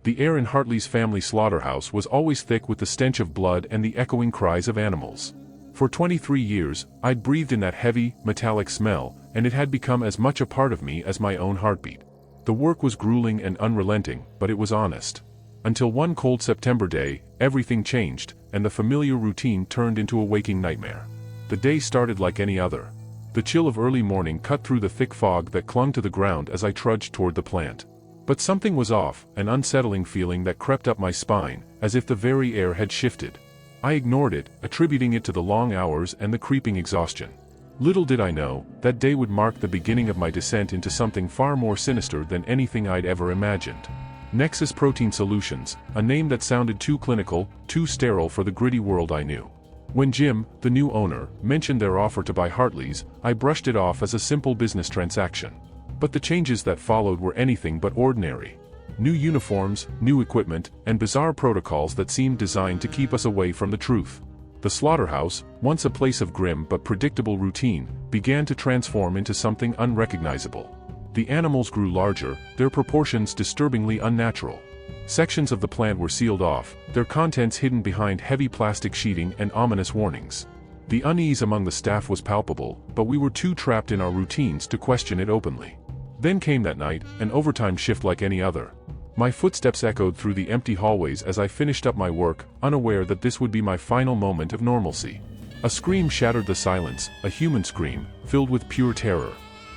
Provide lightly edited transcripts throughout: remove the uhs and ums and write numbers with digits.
The air in Hartley's family slaughterhouse was always thick with the stench of blood and the echoing cries of animals. For 23 years, I'd breathed in that heavy, metallic smell, and it had become as much a part of me as my own heartbeat. The work was grueling and unrelenting, but it was honest. Until one cold September day, everything changed, and the familiar routine turned into a waking nightmare. The day started like any other. The chill of early morning cut through the thick fog that clung to the ground as I trudged toward the plant. But something was off, an unsettling feeling that crept up my spine, as if the very air had shifted. I ignored it, attributing it to the long hours and the creeping exhaustion. Little did I know, that day would mark the beginning of my descent into something far more sinister than anything I'd ever imagined. Nexus Protein Solutions, a name that sounded too clinical, too sterile for the gritty world I knew. When Jim, the new owner, mentioned their offer to buy Hartley's, I brushed it off as a simple business transaction. But the changes that followed were anything but ordinary. New uniforms, new equipment, and bizarre protocols that seemed designed to keep us away from the truth. The slaughterhouse, once a place of grim but predictable routine, began to transform into something unrecognizable. The animals grew larger, their proportions disturbingly unnatural. Sections of the plant were sealed off, their contents hidden behind heavy plastic sheeting and ominous warnings. The unease among the staff was palpable, but we were too trapped in our routines to question it openly. Then came that night, an overtime shift like any other. My footsteps echoed through the empty hallways as I finished up my work, unaware that this would be my final moment of normalcy. A scream shattered the silence, a human scream, filled with pure terror.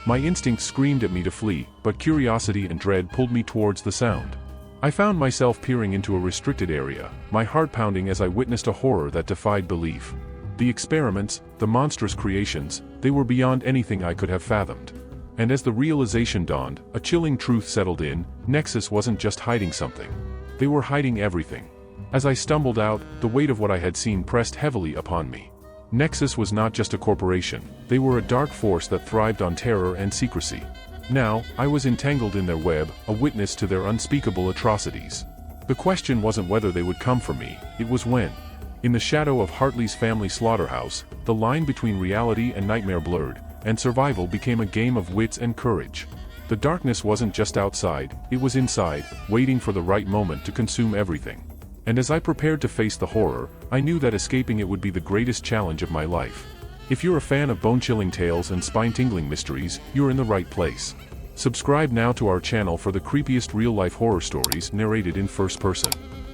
My instincts screamed at me to flee, but curiosity and dread pulled me towards the sound. I found myself peering into a restricted area, my heart pounding as I witnessed a horror that defied belief. The experiments, the monstrous creations, they were beyond anything I could have fathomed. And as the realization dawned, a chilling truth settled in: Nexus wasn't just hiding something. They were hiding everything. As I stumbled out, the weight of what I had seen pressed heavily upon me. Nexus was not just a corporation, they were a dark force that thrived on terror and secrecy. Now, I was entangled in their web, a witness to their unspeakable atrocities. The question wasn't whether they would come for me, it was when. In the shadow of Hartley's family slaughterhouse, the line between reality and nightmare blurred, and survival became a game of wits and courage. The darkness wasn't just outside, it was inside, waiting for the right moment to consume everything. And as I prepared to face the horror, I knew that escaping it would be the greatest challenge of my life. If you're a fan of bone-chilling tales and spine-tingling mysteries, you're in the right place. Subscribe now to our channel for the creepiest real-life horror stories narrated in first person.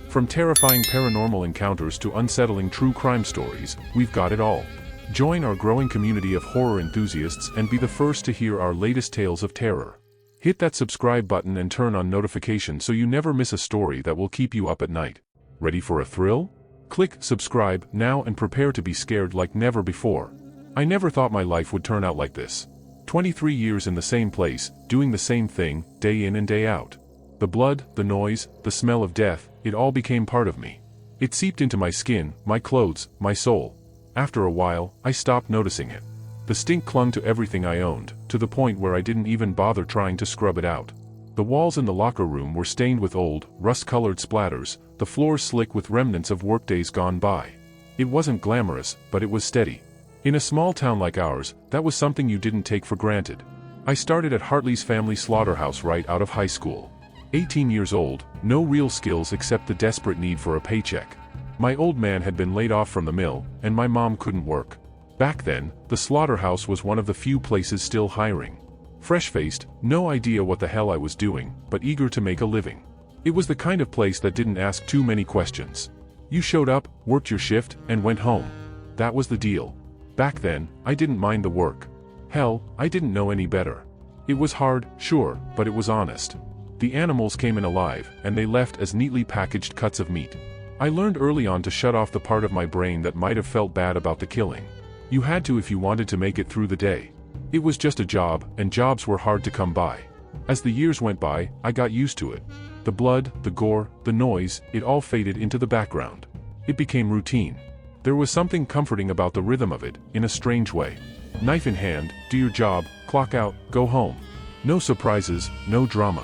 From terrifying paranormal encounters to unsettling true crime stories, we've got it all. Join our growing community of horror enthusiasts and be the first to hear our latest tales of terror. Hit that subscribe button and turn on notifications so you never miss a story that will keep you up at night. Ready for a thrill? Click subscribe now and prepare to be scared like never before. I never thought my life would turn out like this. 23 years in the same place, doing the same thing, day in and day out. The blood, the noise, the smell of death, it all became part of me. It seeped into my skin, my clothes, my soul. After a while, I stopped noticing it. The stink clung to everything I owned, to the point where I didn't even bother trying to scrub it out. The walls in the locker room were stained with old, rust-colored splatters, the floors slick with remnants of workdays gone by. It wasn't glamorous, but it was steady. In a small town like ours, that was something you didn't take for granted. I started at Hartley's family slaughterhouse right out of high school. 18 years old, no real skills except the desperate need for a paycheck. My old man had been laid off from the mill, and my mom couldn't work. Back then, the slaughterhouse was one of the few places still hiring. Fresh-faced, no idea what the hell I was doing, but eager to make a living. It was the kind of place that didn't ask too many questions. You showed up, worked your shift, and went home. That was the deal. Back then, I didn't mind the work. Hell, I didn't know any better. It was hard, sure, but it was honest. The animals came in alive, and they left as neatly packaged cuts of meat. I learned early on to shut off the part of my brain that might have felt bad about the killing. You had to if you wanted to make it through the day. It was just a job, and jobs were hard to come by. As the years went by, I got used to it. The blood, the gore, the noise, it all faded into the background. It became routine. There was something comforting about the rhythm of it, in a strange way. Knife in hand, do your job, clock out, go home. No surprises, no drama.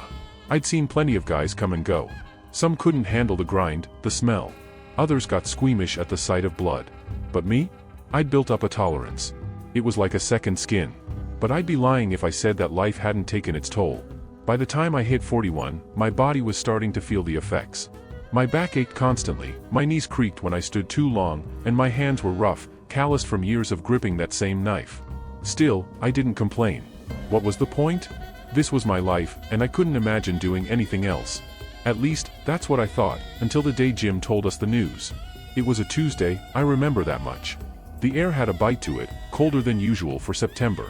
I'd seen plenty of guys come and go. Some couldn't handle the grind, the smell. Others got squeamish at the sight of blood. But me? I'd built up a tolerance. It was like a second skin. But I'd be lying if I said that life hadn't taken its toll. By the time I hit 41, my body was starting to feel the effects. My back ached constantly, my knees creaked when I stood too long, and my hands were rough, calloused from years of gripping that same knife. Still, I didn't complain. What was the point? This was my life, and I couldn't imagine doing anything else. At least, that's what I thought, until the day Jim told us the news. It was a Tuesday, I remember that much. The air had a bite to it, colder than usual for September.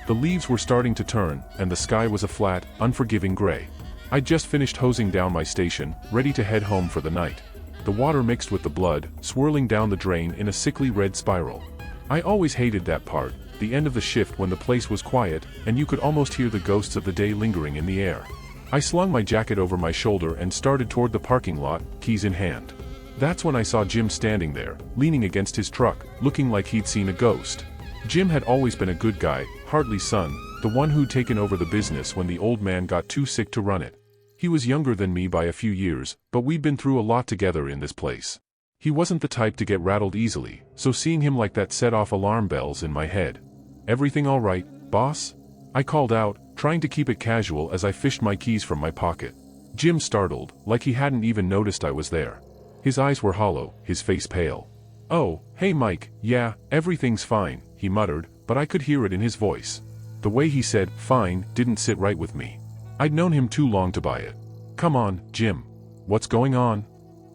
The leaves were starting to turn, and the sky was a flat, unforgiving gray. I'd just finished hosing down my station, ready to head home for the night. The water mixed with the blood, swirling down the drain in a sickly red spiral. I always hated that part, the end of the shift when the place was quiet, and you could almost hear the ghosts of the day lingering in the air. I slung my jacket over my shoulder and started toward the parking lot, keys in hand. That's when I saw Jim standing there, leaning against his truck, looking like he'd seen a ghost. Jim had always been a good guy, Hartley's son, the one who'd taken over the business when the old man got too sick to run it. He was younger than me by a few years, but we'd been through a lot together in this place. He wasn't the type to get rattled easily, so seeing him like that set off alarm bells in my head. "Everything all right, boss?" I called out, trying to keep it casual as I fished my keys from my pocket. Jim startled, like he hadn't even noticed I was there. His eyes were hollow, his face pale. "Oh, hey Mike, yeah, everything's fine," he muttered, but I could hear it in his voice. The way he said, "fine," didn't sit right with me. I'd known him too long to buy it. "Come on, Jim. What's going on?"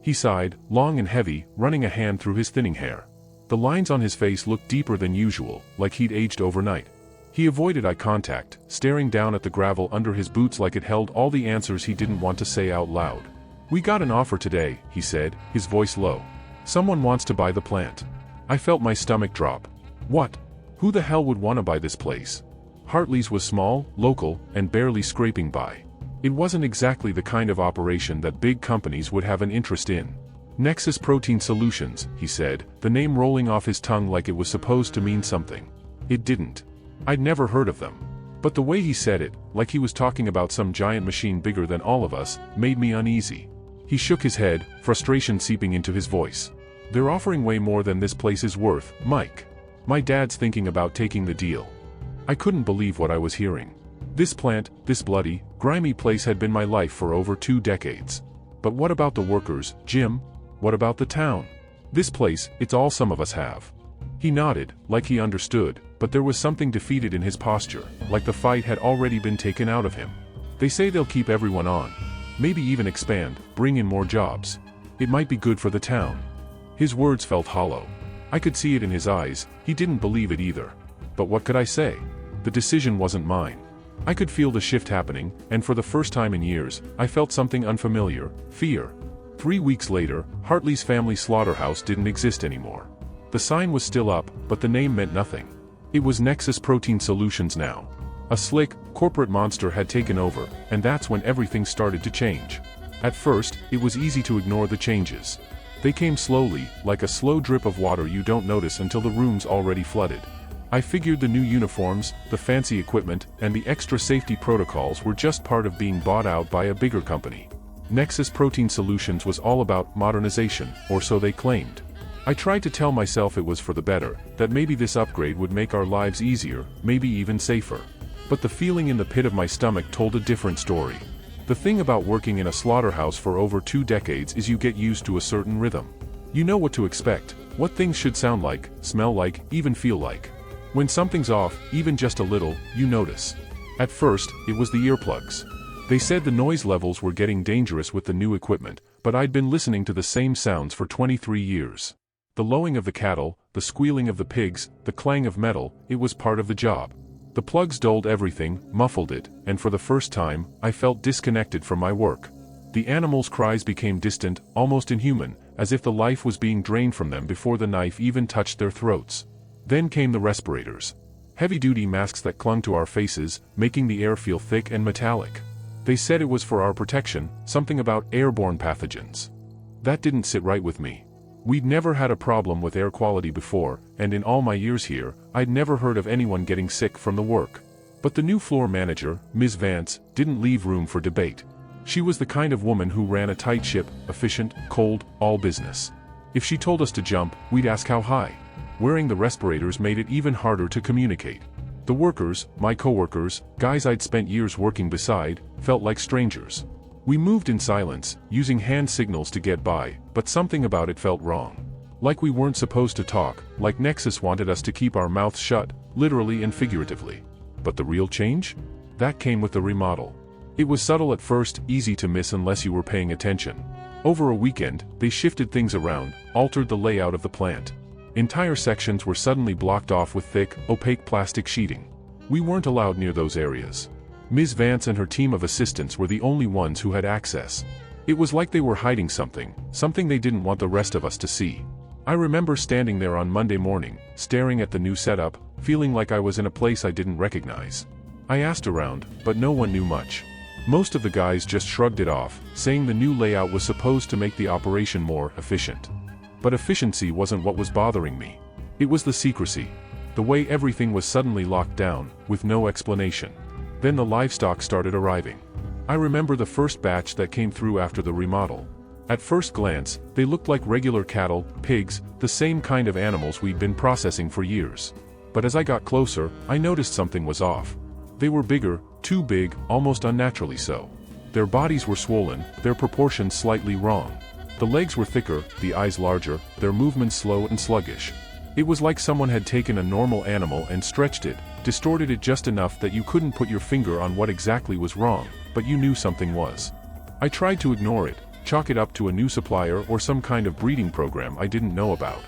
He sighed, long and heavy, running a hand through his thinning hair. The lines on his face looked deeper than usual, like he'd aged overnight. He avoided eye contact, staring down at the gravel under his boots like it held all the answers he didn't want to say out loud. "We got an offer today," he said, his voice low. "Someone wants to buy the plant." I felt my stomach drop. What? Who the hell would want to buy this place? Hartley's was small, local, and barely scraping by. It wasn't exactly the kind of operation that big companies would have an interest in. Nexus Protein Solutions, he said, the name rolling off his tongue like it was supposed to mean something. It didn't. I'd never heard of them. But the way he said it, like he was talking about some giant machine bigger than all of us, made me uneasy. He shook his head, frustration seeping into his voice. "They're offering way more than this place is worth, Mike. My dad's thinking about taking the deal." I couldn't believe what I was hearing. This plant, this bloody, grimy place had been my life for over 2 decades. But what about the workers, Jim? What about the town? This place, it's all some of us have. He nodded, like he understood, but there was something defeated in his posture, like the fight had already been taken out of him. "They say they'll keep everyone on. Maybe even expand, bring in more jobs. It might be good for the town." His words felt hollow. I could see it in his eyes, he didn't believe it either. But what could I say? The decision wasn't mine. I could feel the shift happening, and for the first time in years, I felt something unfamiliar, fear. 3 weeks later, Hartley's family slaughterhouse didn't exist anymore. The sign was still up, but the name meant nothing. It was Nexus Protein Solutions now. A slick, corporate monster had taken over, and that's when everything started to change. At first, it was easy to ignore the changes. They came slowly, like a slow drip of water you don't notice until the room's already flooded. I figured the new uniforms, the fancy equipment, and the extra safety protocols were just part of being bought out by a bigger company. Nexus Protein Solutions was all about modernization, or so they claimed. I tried to tell myself it was for the better, that maybe this upgrade would make our lives easier, maybe even safer. But the feeling in the pit of my stomach told a different story. The thing about working in a slaughterhouse for over 2 decades is you get used to a certain rhythm. You know what to expect, what things should sound like, smell like, even feel like. When something's off, even just a little, you notice. At first, it was the earplugs. They said the noise levels were getting dangerous with the new equipment, but I'd been listening to the same sounds for 23 years. The lowing of the cattle, the squealing of the pigs, the clang of metal, it was part of the job. The plugs dulled everything, muffled it, and for the first time, I felt disconnected from my work. The animals' cries became distant, almost inhuman, as if the life was being drained from them before the knife even touched their throats. Then came the respirators. Heavy-duty masks that clung to our faces, making the air feel thick and metallic. They said it was for our protection, something about airborne pathogens. That didn't sit right with me. We'd never had a problem with air quality before, and in all my years here, I'd never heard of anyone getting sick from the work. But the new floor manager, Ms. Vance, didn't leave room for debate. She was the kind of woman who ran a tight ship, efficient, cold, all business. If she told us to jump, we'd ask how high. Wearing the respirators made it even harder to communicate. The workers, my coworkers, guys I'd spent years working beside, felt like strangers. We moved in silence, using hand signals to get by, but something about it felt wrong. Like we weren't supposed to talk, like Nexus wanted us to keep our mouths shut, literally and figuratively. But the real change? That came with the remodel. It was subtle at first, easy to miss unless you were paying attention. Over a weekend, they shifted things around, altered the layout of the plant. Entire sections were suddenly blocked off with thick, opaque plastic sheeting. We weren't allowed near those areas. Ms. Vance and her team of assistants were the only ones who had access. It was like they were hiding something they didn't want the rest of us to see. I remember standing there on Monday morning, staring at the new setup, feeling like I was in a place I didn't recognize. I asked around, but no one knew much. Most of the guys just shrugged it off, saying the new layout was supposed to make the operation more efficient. But efficiency wasn't what was bothering me. It was the secrecy. The way everything was suddenly locked down, with no explanation. Then the livestock started arriving. I remember the first batch that came through after the remodel. At first glance, they looked like regular cattle, pigs, the same kind of animals we'd been processing for years. But as I got closer, I noticed something was off. They were bigger, too big, almost unnaturally so. Their bodies were swollen, their proportions slightly wrong. The legs were thicker, the eyes larger, their movements slow and sluggish. It was like someone had taken a normal animal and stretched it, distorted it just enough that you couldn't put your finger on what exactly was wrong, but you knew something was. I tried to ignore it, chalk it up to a new supplier or some kind of breeding program I didn't know about.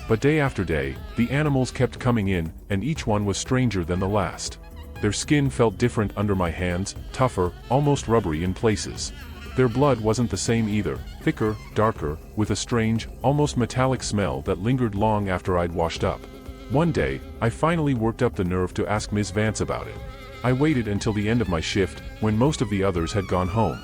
But day after day, the animals kept coming in, and each one was stranger than the last. Their skin felt different under my hands, tougher, almost rubbery in places. Their blood wasn't the same either, thicker, darker, with a strange, almost metallic smell that lingered long after I'd washed up. One day, I finally worked up the nerve to ask Ms. Vance about it. I waited until the end of my shift, when most of the others had gone home.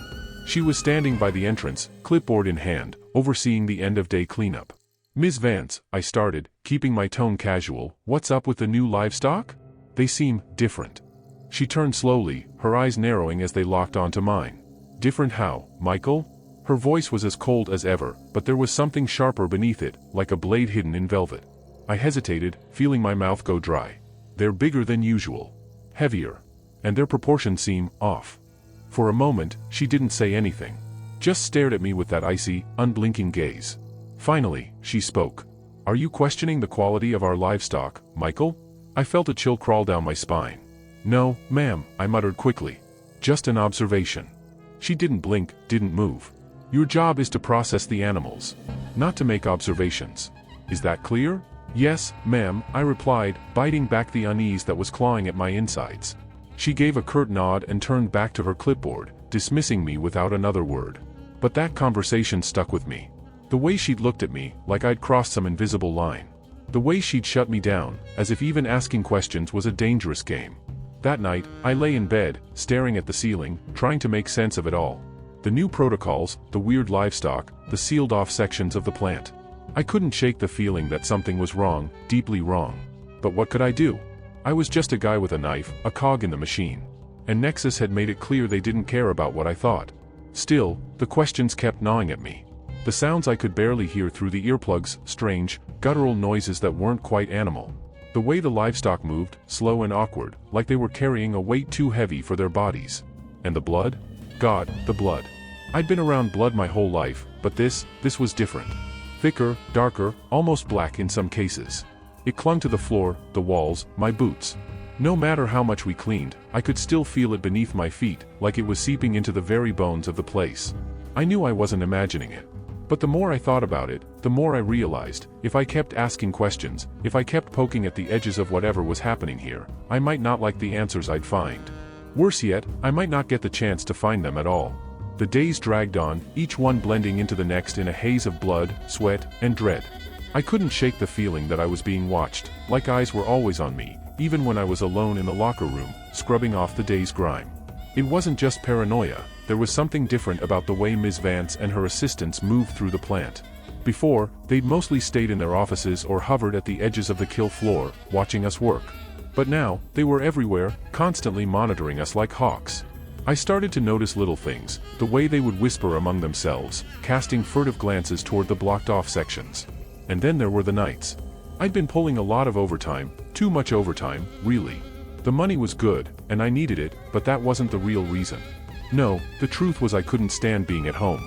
She was standing by the entrance, clipboard in hand, overseeing the end-of-day cleanup. "Ms. Vance," I started, keeping my tone casual, "what's up with the new livestock? They seem different." She turned slowly, her eyes narrowing as they locked onto mine. "Different how, Michael?" Her voice was as cold as ever, but there was something sharper beneath it, like a blade hidden in velvet. I hesitated, feeling my mouth go dry. "They're bigger than usual. Heavier. And their proportions seem off." For a moment, she didn't say anything. Just stared at me with that icy, unblinking gaze. Finally, she spoke. "Are you questioning the quality of our livestock, Michael?" I felt a chill crawl down my spine. "No, ma'am," I muttered quickly. "Just an observation." She didn't blink, didn't move. "Your job is to process the animals, not to make observations. Is that clear?" "Yes, ma'am," I replied, biting back the unease that was clawing at my insides. She gave a curt nod and turned back to her clipboard, dismissing me without another word. But that conversation stuck with me. The way she'd looked at me, like I'd crossed some invisible line. The way she'd shut me down, as if even asking questions was a dangerous game. That night, I lay in bed, staring at the ceiling, trying to make sense of it all. The new protocols, the weird livestock, the sealed-off sections of the plant. I couldn't shake the feeling that something was wrong, deeply wrong. But what could I do? I was just a guy with a knife, a cog in the machine. And Nexus had made it clear they didn't care about what I thought. Still, the questions kept gnawing at me. The sounds I could barely hear through the earplugs, strange, guttural noises that weren't quite animal. The way the livestock moved, slow and awkward, like they were carrying a weight too heavy for their bodies. And the blood? God, the blood. I'd been around blood my whole life, but this was different. Thicker, darker, almost black in some cases. It clung to the floor, the walls, my boots. No matter how much we cleaned, I could still feel it beneath my feet, like it was seeping into the very bones of the place. I knew I wasn't imagining it. But the more I thought about it, the more I realized, if I kept asking questions, if I kept poking at the edges of whatever was happening here, I might not like the answers I'd find. Worse yet, I might not get the chance to find them at all. The days dragged on, each one blending into the next in a haze of blood, sweat, and dread. I couldn't shake the feeling that I was being watched, like eyes were always on me, even when I was alone in the locker room, scrubbing off the day's grime. It wasn't just paranoia. There was something different about the way Ms. Vance and her assistants moved through the plant. Before, they'd mostly stayed in their offices or hovered at the edges of the kill floor, watching us work. But now, they were everywhere, constantly monitoring us like hawks. I started to notice little things, the way they would whisper among themselves, casting furtive glances toward the blocked-off sections. And then there were the nights. I'd been pulling a lot of overtime, too much overtime, really. The money was good, and I needed it, but that wasn't the real reason. No, the truth was I couldn't stand being at home.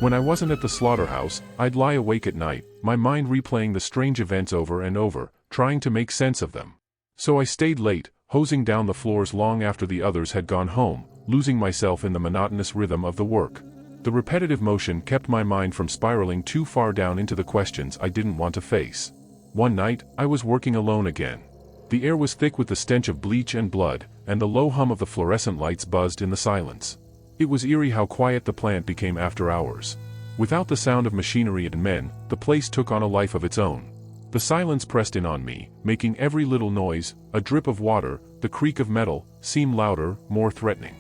When I wasn't at the slaughterhouse, I'd lie awake at night, my mind replaying the strange events over and over, trying to make sense of them. So I stayed late, hosing down the floors long after the others had gone home, losing myself in the monotonous rhythm of the work. The repetitive motion kept my mind from spiraling too far down into the questions I didn't want to face. One night, I was working alone again. The air was thick with the stench of bleach and blood, and the low hum of the fluorescent lights buzzed in the silence. It was eerie how quiet the plant became after hours. Without the sound of machinery and men, the place took on a life of its own. The silence pressed in on me, making every little noise, a drip of water, the creak of metal, seem louder, more threatening.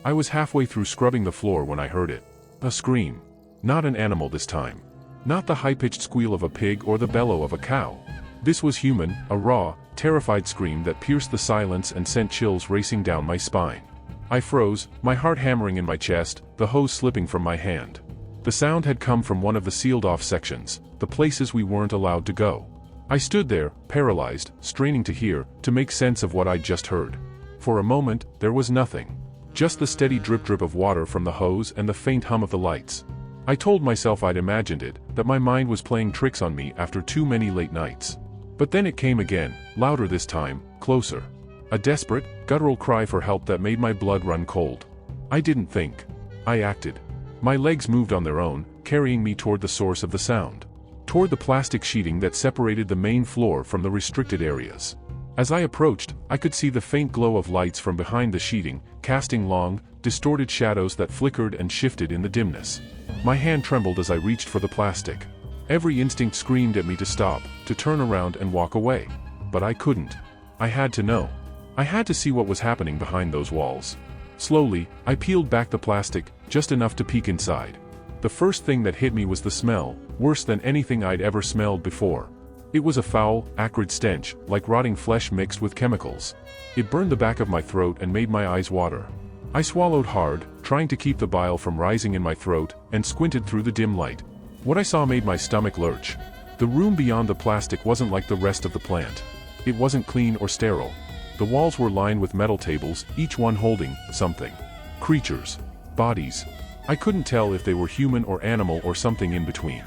I was halfway through scrubbing the floor when I heard it. A scream. Not an animal this time. Not the high-pitched squeal of a pig or the bellow of a cow. This was human, a raw, terrified scream that pierced the silence and sent chills racing down my spine. I froze, my heart hammering in my chest, the hose slipping from my hand. The sound had come from one of the sealed-off sections, the places we weren't allowed to go. I stood there, paralyzed, straining to hear, to make sense of what I'd just heard. For a moment, there was nothing. Just the steady drip-drip of water from the hose and the faint hum of the lights. I told myself I'd imagined it, that my mind was playing tricks on me after too many late nights. But then it came again, louder this time, closer. A desperate, guttural cry for help that made my blood run cold. I didn't think. I acted. My legs moved on their own, carrying me toward the source of the sound. Toward the plastic sheeting that separated the main floor from the restricted areas. As I approached, I could see the faint glow of lights from behind the sheeting, casting long, distorted shadows that flickered and shifted in the dimness. My hand trembled as I reached for the plastic. Every instinct screamed at me to stop, to turn around and walk away. But I couldn't. I had to know. I had to see what was happening behind those walls. Slowly, I peeled back the plastic, just enough to peek inside. The first thing that hit me was the smell, worse than anything I'd ever smelled before. It was a foul, acrid stench, like rotting flesh mixed with chemicals. It burned the back of my throat and made my eyes water. I swallowed hard, trying to keep the bile from rising in my throat, and squinted through the dim light. What I saw made my stomach lurch. The room beyond the plastic wasn't like the rest of the plant. It wasn't clean or sterile. The walls were lined with metal tables, each one holding something. Creatures. Bodies. I couldn't tell if they were human or animal or something in between.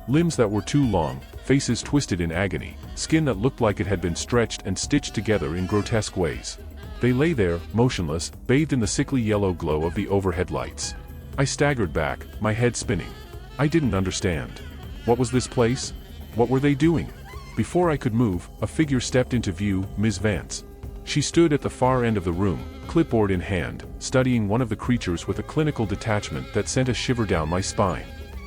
Limbs that were too long, faces twisted in agony, skin that looked like it had been stretched and stitched together in grotesque ways. They lay there, motionless, bathed in the sickly yellow glow of the overhead lights. I staggered back, my head spinning. I didn't understand. What was this place? What were they doing? Before I could move, a figure stepped into view, Ms. Vance. She stood at the far end of the room, clipboard in hand, studying one of the creatures with a clinical detachment that sent a shiver down my spine.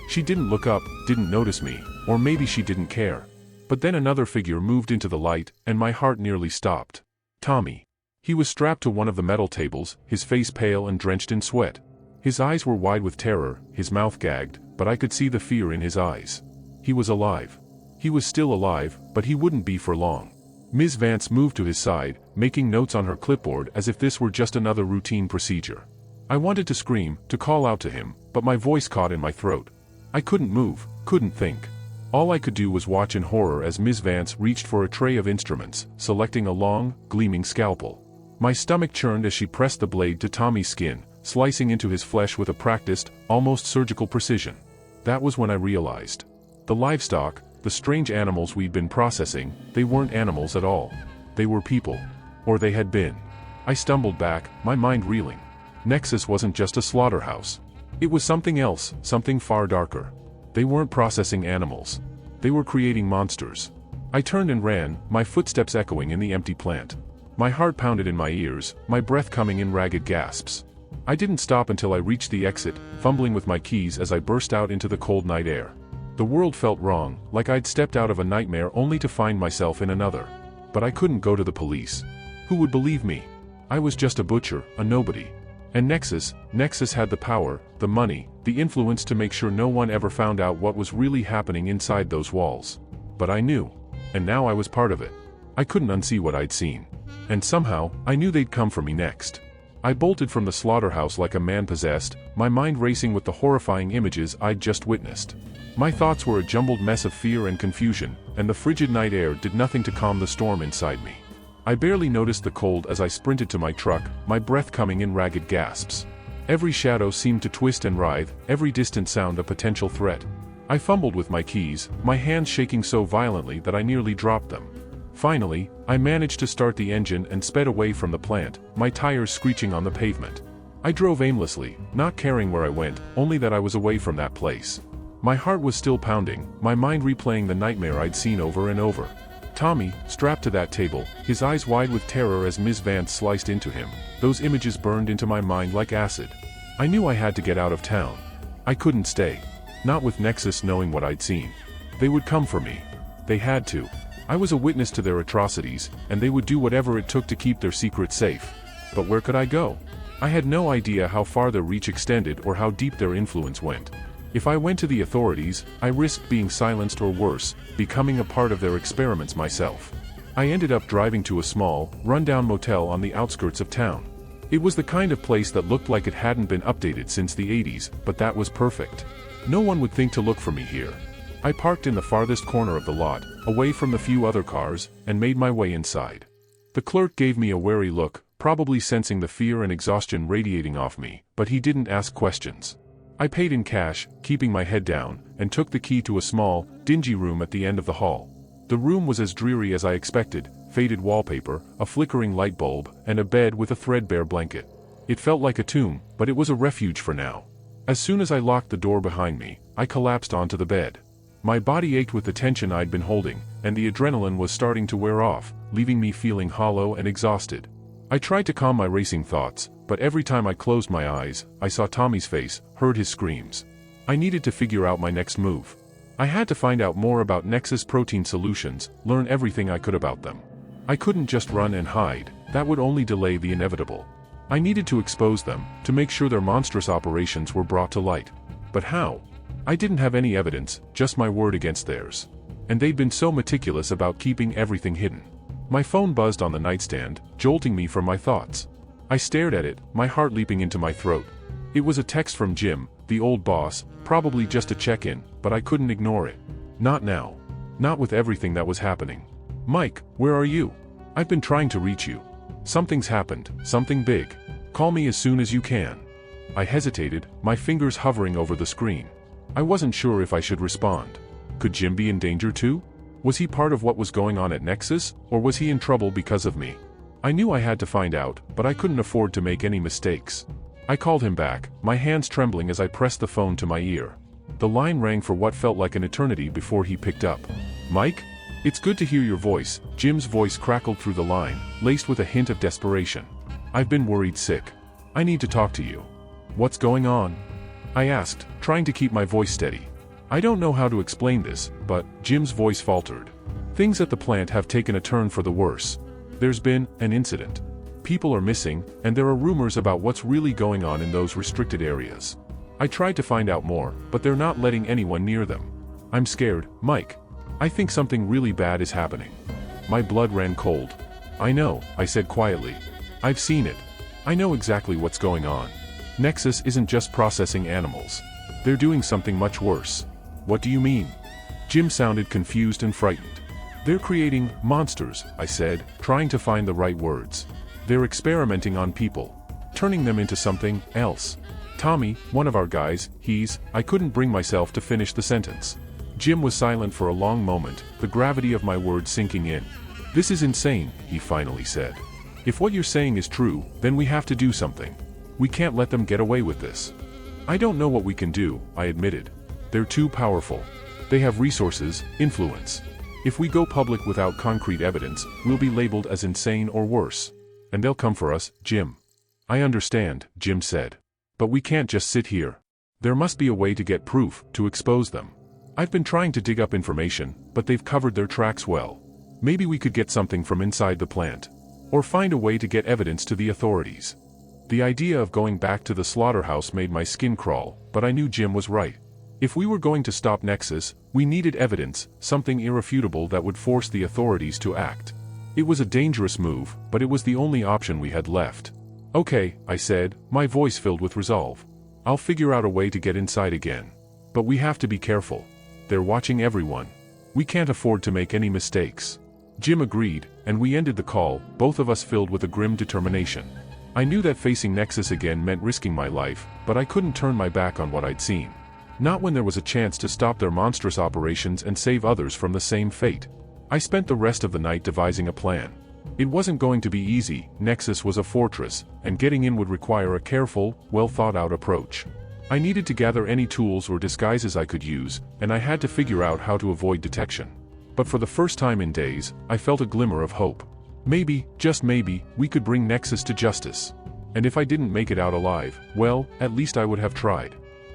She didn't look up, didn't notice me, or maybe she didn't care. But then another figure moved into the light, and my heart nearly stopped. Tommy. He was strapped to one of the metal tables, his face pale and drenched in sweat. His eyes were wide with terror, his mouth gagged, but I could see the fear in his eyes. He was alive. He was still alive, but he wouldn't be for long. Ms. Vance moved to his side, making notes on her clipboard as if this were just another routine procedure. I wanted to scream, to call out to him, but my voice caught in my throat. I couldn't move, couldn't think. All I could do was watch in horror as Ms. Vance reached for a tray of instruments, selecting a long, gleaming scalpel. My stomach churned as she pressed the blade to Tommy's skin, slicing into his flesh with a practiced, almost surgical precision. That was when I realized. The livestock, the strange animals we'd been processing, they weren't animals at all. They were people. Or they had been. I stumbled back, my mind reeling. Nexus wasn't just a slaughterhouse. It was something else, something far darker. They weren't processing animals. They were creating monsters. I turned and ran, my footsteps echoing in the empty plant. My heart pounded in my ears, my breath coming in ragged gasps. I didn't stop until I reached the exit, fumbling with my keys as I burst out into the cold night air. The world felt wrong, like I'd stepped out of a nightmare only to find myself in another. But I couldn't go to the police. Who would believe me? I was just a butcher, a nobody. And Nexus had the power, the money, the influence to make sure no one ever found out what was really happening inside those walls. But I knew. And now I was part of it. I couldn't unsee what I'd seen. And somehow, I knew they'd come for me next. I bolted from the slaughterhouse like a man possessed, my mind racing with the horrifying images I'd just witnessed. My thoughts were a jumbled mess of fear and confusion, and the frigid night air did nothing to calm the storm inside me. I barely noticed the cold as I sprinted to my truck, my breath coming in ragged gasps. Every shadow seemed to twist and writhe, every distant sound a potential threat. I fumbled with my keys, my hands shaking so violently that I nearly dropped them. Finally, I managed to start the engine and sped away from the plant, my tires screeching on the pavement. I drove aimlessly, not caring where I went, only that I was away from that place. My heart was still pounding, my mind replaying the nightmare I'd seen over and over. Tommy, strapped to that table, his eyes wide with terror as Ms. Vance sliced into him, those images burned into my mind like acid. I knew I had to get out of town. I couldn't stay. Not with Nexus knowing what I'd seen. They would come for me. They had to. I was a witness to their atrocities, and they would do whatever it took to keep their secret safe. But where could I go? I had no idea how far their reach extended or how deep their influence went. If I went to the authorities, I risked being silenced or worse, becoming a part of their experiments myself. I ended up driving to a small, run-down motel on the outskirts of town. It was the kind of place that looked like it hadn't been updated since the 80s, but that was perfect. No one would think to look for me here. I parked in the farthest corner of the lot, away from the few other cars, and made my way inside. The clerk gave me a wary look, probably sensing the fear and exhaustion radiating off me, but he didn't ask questions. I paid in cash, keeping my head down, and took the key to a small, dingy room at the end of the hall. The room was as dreary as I expected, faded wallpaper, a flickering light bulb, and a bed with a threadbare blanket. It felt like a tomb, but it was a refuge for now. As soon as I locked the door behind me, I collapsed onto the bed. My body ached with the tension I'd been holding, and the adrenaline was starting to wear off, leaving me feeling hollow and exhausted. I tried to calm my racing thoughts, but every time I closed my eyes, I saw Tommy's face, heard his screams. I needed to figure out my next move. I had to find out more about Nexus Protein Solutions, learn everything I could about them. I couldn't just run and hide, that would only delay the inevitable. I needed to expose them, to make sure their monstrous operations were brought to light. But how? I didn't have any evidence, just my word against theirs. And they'd been so meticulous about keeping everything hidden. My phone buzzed on the nightstand, jolting me from my thoughts. I stared at it, my heart leaping into my throat. It was a text from Jim, the old boss, probably just a check-in, but I couldn't ignore it. Not now. Not with everything that was happening. Mike, where are you? I've been trying to reach you. Something's happened, something big. Call me as soon as you can. I hesitated, my fingers hovering over the screen. I wasn't sure if I should respond. Could Jim be in danger too? Was he part of what was going on at Nexus, or was he in trouble because of me? I knew I had to find out, but I couldn't afford to make any mistakes. I called him back, my hands trembling as I pressed the phone to my ear. The line rang for what felt like an eternity before he picked up. Mike? It's good to hear your voice. Jim's voice crackled through the line, laced with a hint of desperation. I've been worried sick. I need to talk to you. What's going on? I asked, trying to keep my voice steady. I don't know how to explain this, but Jim's voice faltered. Things at the plant have taken a turn for the worse. There's been an incident. People are missing, and there are rumors about what's really going on in those restricted areas. I tried to find out more, but they're not letting anyone near them. I'm scared, Mike. I think something really bad is happening. My blood ran cold. I know, I said quietly. I've seen it. I know exactly what's going on. Nexus isn't just processing animals. They're doing something much worse. What do you mean? Jim sounded confused and frightened. They're creating monsters, I said, trying to find the right words. They're experimenting on people, turning them into something else. Tommy, one of our guys, I couldn't bring myself to finish the sentence. Jim was silent for a long moment, the gravity of my words sinking in. This is insane, he finally said. If what you're saying is true, then we have to do something. We can't let them get away with this. I don't know what we can do, I admitted. They're too powerful. They have resources, influence. If we go public without concrete evidence, we'll be labeled as insane or worse. And they'll come for us, Jim. I understand, Jim said. But we can't just sit here. There must be a way to get proof, to expose them. I've been trying to dig up information, but they've covered their tracks well. Maybe we could get something from inside the plant. Or find a way to get evidence to the authorities. The idea of going back to the slaughterhouse made my skin crawl, but I knew Jim was right. If we were going to stop Nexus, we needed evidence, something irrefutable that would force the authorities to act. It was a dangerous move, but it was the only option we had left. Okay, I said, my voice filled with resolve. I'll figure out a way to get inside again. But we have to be careful. They're watching everyone. We can't afford to make any mistakes. Jim agreed, and we ended the call, both of us filled with a grim determination. I knew that facing Nexus again meant risking my life, but I couldn't turn my back on what I'd seen. Not when there was a chance to stop their monstrous operations and save others from the same fate. I spent the rest of the night devising a plan. It wasn't going to be easy. Nexus was a fortress, and getting in would require a careful, well-thought-out approach. I needed to gather any tools or disguises I could use, and I had to figure out how to avoid detection. But for the first time in days, I felt a glimmer of hope. Maybe, just maybe, we could bring Nexus to justice. And if I didn't make it out alive, well, at least I would have tried.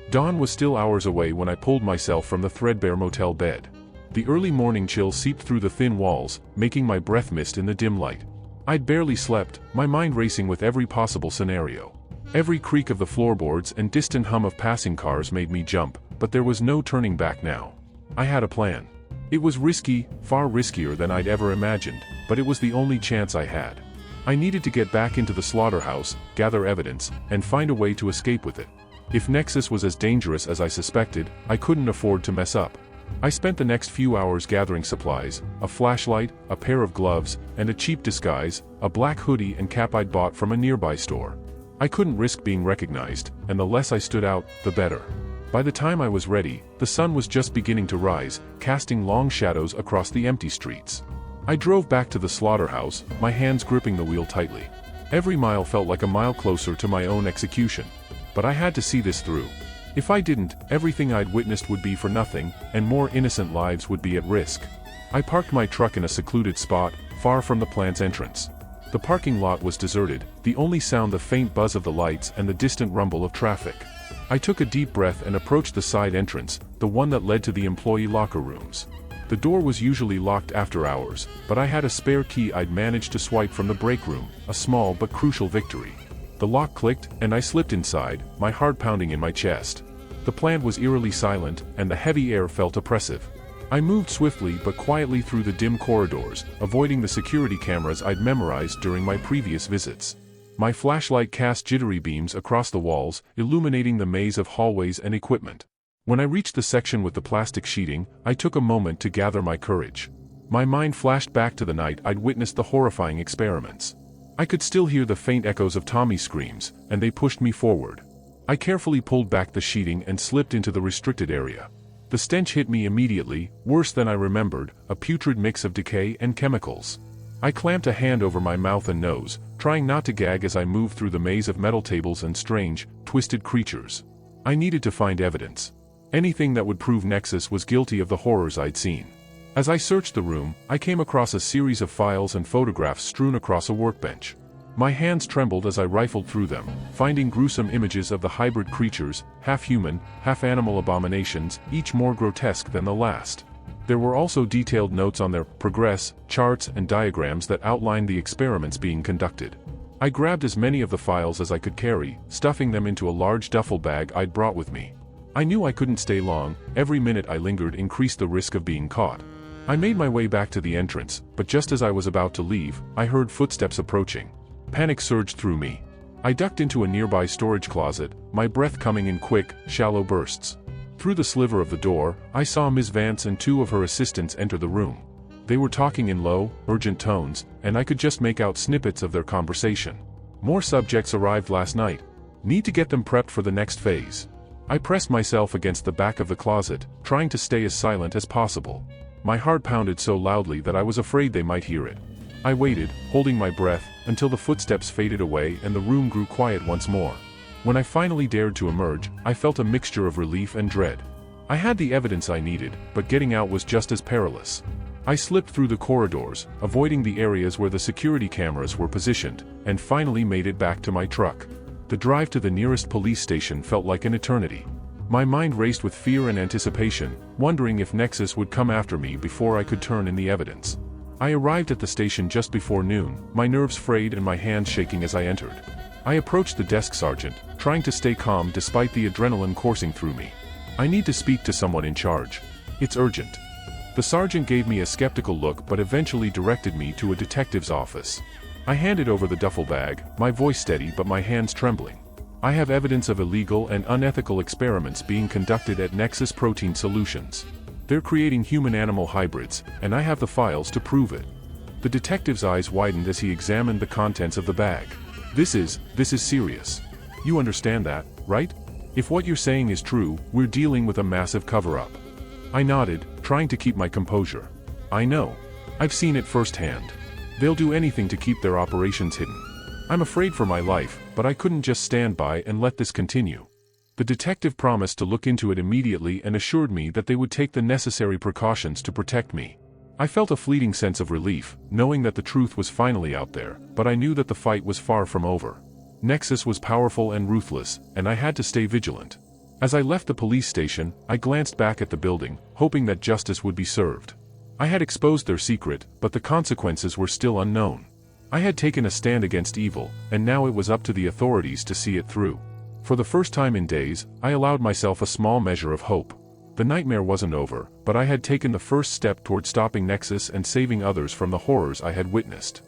Dawn was still hours away when I pulled myself from the threadbare motel bed. The early morning chill seeped through the thin walls, making my breath mist in the dim light. I'd barely slept, my mind racing with every possible scenario. Every creak of the floorboards and distant hum of passing cars made me jump, but there was no turning back now. I had a plan. It was risky, far riskier than I'd ever imagined, but it was the only chance I had. I needed to get back into the slaughterhouse, gather evidence, and find a way to escape with it. If Nexus was as dangerous as I suspected, I couldn't afford to mess up. I spent the next few hours gathering supplies, a flashlight, a pair of gloves, and a cheap disguise, a black hoodie and cap I'd bought from a nearby store. I couldn't risk being recognized, and the less I stood out, the better. By the time I was ready, the sun was just beginning to rise, casting long shadows across the empty streets. I drove back to the slaughterhouse, my hands gripping the wheel tightly. Every mile felt like a mile closer to my own execution. But I had to see this through. If I didn't, everything I'd witnessed would be for nothing, and more innocent lives would be at risk. I parked my truck in a secluded spot, far from the plant's entrance. The parking lot was deserted, the only sound the faint buzz of the lights and the distant rumble of traffic. I took a deep breath and approached the side entrance, the one that led to the employee locker rooms. The door was usually locked after hours, but I had a spare key I'd managed to swipe from the break room, a small but crucial victory. The lock clicked, and I slipped inside, my heart pounding in my chest. The plant was eerily silent, and the heavy air felt oppressive. I moved swiftly but quietly through the dim corridors, avoiding the security cameras I'd memorized during my previous visits. My flashlight cast jittery beams across the walls, illuminating the maze of hallways and equipment. When I reached the section with the plastic sheeting, I took a moment to gather my courage. My mind flashed back to the night I'd witnessed the horrifying experiments. I could still hear the faint echoes of Tommy's screams, and they pushed me forward. I carefully pulled back the sheeting and slipped into the restricted area. The stench hit me immediately, worse than I remembered, a putrid mix of decay and chemicals. I clamped a hand over my mouth and nose, trying not to gag as I moved through the maze of metal tables and strange, twisted creatures. I needed to find evidence. Anything that would prove Nexus was guilty of the horrors I'd seen. As I searched the room, I came across a series of files and photographs strewn across a workbench. My hands trembled as I rifled through them, finding gruesome images of the hybrid creatures, half-human, half-animal abominations, each more grotesque than the last. There were also detailed notes on their progress, charts and diagrams that outlined the experiments being conducted. I grabbed as many of the files as I could carry, stuffing them into a large duffel bag I'd brought with me. I knew I couldn't stay long, every minute I lingered increased the risk of being caught. I made my way back to the entrance, but just as I was about to leave, I heard footsteps approaching. Panic surged through me. I ducked into a nearby storage closet, my breath coming in quick, shallow bursts. Through the sliver of the door, I saw Ms. Vance and two of her assistants enter the room. They were talking in low, urgent tones, and I could just make out snippets of their conversation. More subjects arrived last night. Need to get them prepped for the next phase. I pressed myself against the back of the closet, trying to stay as silent as possible. My heart pounded so loudly that I was afraid they might hear it. I waited, holding my breath, until the footsteps faded away and the room grew quiet once more. When I finally dared to emerge, I felt a mixture of relief and dread. I had the evidence I needed, but getting out was just as perilous. I slipped through the corridors, avoiding the areas where the security cameras were positioned, and finally made it back to my truck. The drive to the nearest police station felt like an eternity. My mind raced with fear and anticipation, wondering if Nexus would come after me before I could turn in the evidence. I arrived at the station just before noon, my nerves frayed and my hands shaking as I entered. I approached the desk sergeant, trying to stay calm despite the adrenaline coursing through me. I need to speak to someone in charge. It's urgent. The sergeant gave me a skeptical look but eventually directed me to a detective's office. I handed over the duffel bag, my voice steady but my hands trembling. I have evidence of illegal and unethical experiments being conducted at Nexus Protein Solutions. They're creating human-animal hybrids, and I have the files to prove it. The detective's eyes widened as he examined the contents of the bag. This is serious. You understand that, right? If what you're saying is true, we're dealing with a massive cover-up. I nodded, trying to keep my composure. I know. I've seen it firsthand. They'll do anything to keep their operations hidden. I'm afraid for my life, but I couldn't just stand by and let this continue. The detective promised to look into it immediately and assured me that they would take the necessary precautions to protect me. I felt a fleeting sense of relief, knowing that the truth was finally out there, but I knew that the fight was far from over. Nexus was powerful and ruthless, and I had to stay vigilant. As I left the police station, I glanced back at the building, hoping that justice would be served. I had exposed their secret, but the consequences were still unknown. I had taken a stand against evil, and now it was up to the authorities to see it through. For the first time in days, I allowed myself a small measure of hope. The nightmare wasn't over, but I had taken the first step toward stopping Nexus and saving others from the horrors I had witnessed.